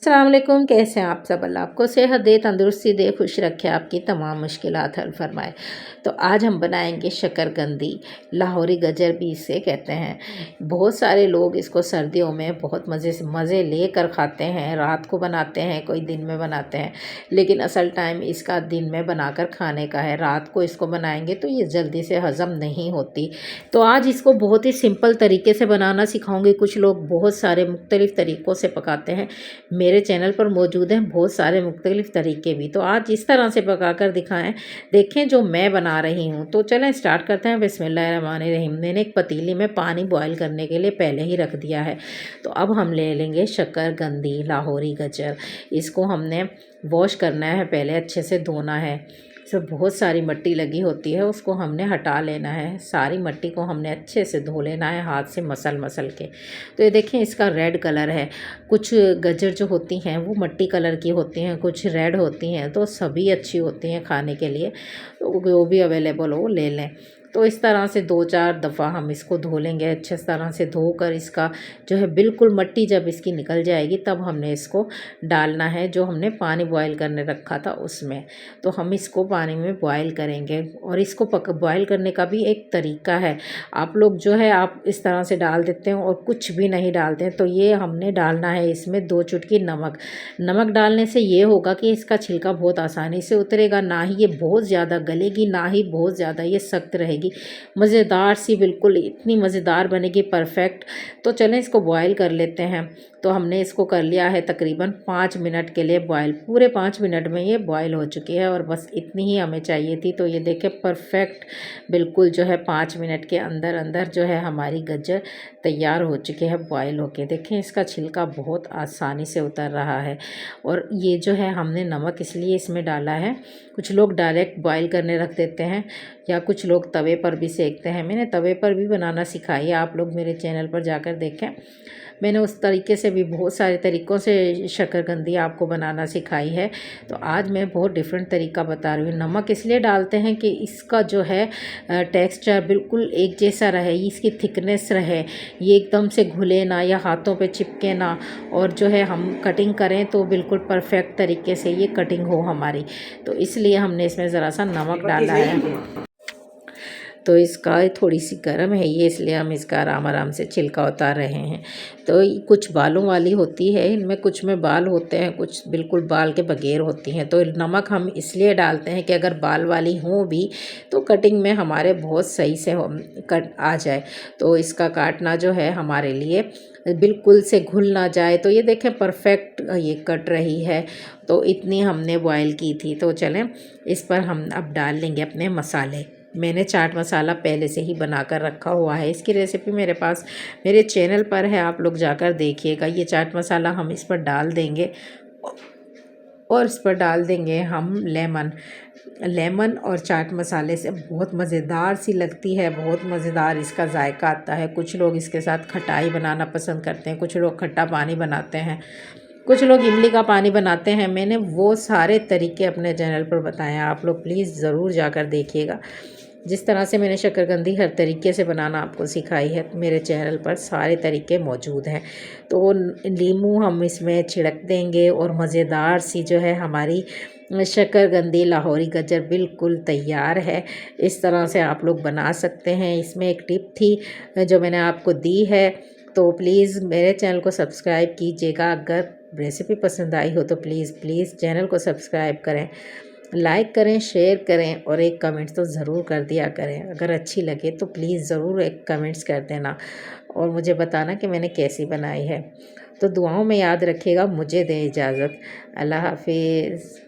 अस्सलाम वालेकुम, कैसे हैं आप सब। अल्लाह आपको सेहत दे, तंदुरुस्ती दे, खुश रखे, आपकी तमाम मुश्किलात हल फरमाए। तो आज हम बनाएंगे शकरकंदी, लाहौरी गजर भी इसे कहते हैं। बहुत सारे लोग इसको सर्दियों में बहुत मज़े लेकर खाते हैं, रात को बनाते हैं, कोई दिन में बनाते हैं, लेकिन असल टाइम इसका दिन में बनाकर खाने का है। रात को इसको बनाएंगे तो ये जल्दी से हज़म नहीं होती। तो आज इसको बहुत ही सिंपल तरीके से बनाना सिखाऊंगी। कुछ लोग बहुत सारे मुख्तलिफ़ तरीक़ों से पकाते हैं, मेरे चैनल पर मौजूद हैं बहुत सारे मुख्तलिफ़ तरीके भी। तो आज इस तरह से पका कर दिखाएँ, देखें जो मैं बना रही हूँ। तो चलें स्टार्ट करते हैं। बिस्मिल्लाहिर्रहमानिर्रहीम। मैंने एक पतीली में पानी बॉयल करने के लिए पहले ही रख दिया है। तो अब हम ले लेंगे शकरकंदी, लाहौरी गजर। इसको हमने वॉश करना है, पहले अच्छे से धोना है। इसमें बहुत सारी मिट्टी लगी होती है, उसको हमने हटा लेना है। सारी मिट्टी को हमने अच्छे से धो लेना है हाथ से मसल के। तो ये देखें इसका रेड कलर है। कुछ गजर जो होती हैं वो मिट्टी कलर की होती हैं, कुछ रेड होती हैं, तो सभी अच्छी होती हैं खाने के लिए। तो जो भी अवेलेबल हो ले लें। तो इस तरह से 2-4 दफ़ा हम इसको धो लेंगे। अच्छे तरह से धोकर इसका जो है बिल्कुल मिट्टी जब इसकी निकल जाएगी तब हमने इसको डालना है, जो हमने पानी बॉयल करने रखा था उसमें। तो हम इसको पानी में बॉयल करेंगे। और इसको बॉयल करने का भी एक तरीका है। आप लोग जो है आप इस तरह से डाल देते हैं और कुछ भी नहीं डालते हैं। तो ये हमने डालना है इसमें 2 चुटकी नमक। नमक डालने से ये होगा कि इसका छिलका बहुत आसानी से उतरेगा, ना ही ये बहुत ज़्यादा गलेगी, ना ही बहुत ज़्यादा ये सख्त रहेगी। मज़ेदार सी, बिल्कुल इतनी मज़ेदार बनेगी, परफेक्ट। तो चलें इसको बॉयल कर लेते हैं। तो हमने इसको कर लिया है तकरीबन 5 मिनट के लिए बॉयल। पूरे 5 मिनट में ये बॉयल हो चुकी है और बस इतनी ही हमें चाहिए थी। तो ये देखें परफेक्ट बिल्कुल जो है 5 मिनट के अंदर अंदर जो है हमारी गजर तैयार हो चुकी है बॉयल होके। देखें इसका छिलका बहुत आसानी से उतर रहा है। और ये जो है हमने नमक इसलिए इसमें डाला है, कुछ लोग डायरेक्ट बॉयल करने रख देते हैं या कुछ लोग तवे पर भी सेकते हैं। मैंने तवे पर भी बनाना सिखाई है, आप लोग मेरे चैनल पर जाकर देखें। मैंने उस तरीके से भी बहुत सारे तरीक़ों से शकरकंदी आपको बनाना सिखाई है। तो आज मैं बहुत डिफरेंट तरीका बता रही हूँ। नमक इसलिए डालते हैं कि इसका जो है टेक्सचर बिल्कुल एक जैसा रहे, इसकी थिकनेस रहे, ये एकदम से घुले ना या हाथों पे चिपके ना, और जो है हम कटिंग करें तो बिल्कुल परफेक्ट तरीके से ये कटिंग हो हमारी। तो इसलिए हमने इसमें ज़रा सा नमक डाला है। तो इसका थोड़ी सी गर्म है ये, इसलिए हम इसका आराम से छिलका उतार रहे हैं। तो कुछ बालों वाली होती है इनमें, कुछ में बाल होते हैं, कुछ बिल्कुल बाल के बगैर होती हैं। तो नमक हम इसलिए डालते हैं कि अगर बाल वाली हों भी तो कटिंग में हमारे बहुत सही से कट आ जाए। तो इसका काटना जो है हमारे लिए बिल्कुल से घुल ना जाए। तो ये देखें परफेक्ट ये कट रही है। तो इतनी हमने बॉयल की थी। तो चलें इस पर हम अब डाल लेंगे अपने मसाले। मैंने चाट मसाला पहले से ही बनाकर रखा हुआ है, इसकी रेसिपी मेरे पास मेरे चैनल पर है, आप लोग जाकर देखिएगा। ये चाट मसाला हम इस पर डाल देंगे और इस पर डाल देंगे हम लेमन और चाट मसाले से बहुत मज़ेदार सी लगती है, बहुत मज़ेदार इसका जायका आता है। कुछ लोग इसके साथ खटाई बनाना पसंद करते हैं, कुछ लोग खट्टा पानी बनाते हैं, कुछ लोग इमली का पानी बनाते हैं। मैंने वो सारे तरीके अपने चैनल पर बताए हैं, आप लोग प्लीज़ ज़रूर जाकर देखिएगा। जिस तरह से मैंने शकरकंदी हर तरीके से बनाना आपको सिखाई है, मेरे चैनल पर सारे तरीके मौजूद हैं। तो नींबू हम इसमें छिड़क देंगे और मज़ेदार सी जो है हमारी शकरकंदी लाहौरी गजर बिल्कुल तैयार है। इस तरह से आप लोग बना सकते हैं। इसमें एक टिप थी जो मैंने आपको दी है, तो प्लीज़ मेरे चैनल को सब्सक्राइब कीजिएगा। अगर रेसिपी पसंद आई हो तो प्लीज़ चैनल को सब्सक्राइब करें, लाइक करें, शेयर करें और एक कमेंट्स तो ज़रूर कर दिया करें। अगर अच्छी लगे तो प्लीज़ ज़रूर एक कमेंट्स कर देना और मुझे बताना कि मैंने कैसी बनाई है। तो दुआओं में याद रखिएगा। मुझे दें इजाज़त। अल्लाह हाफिज़।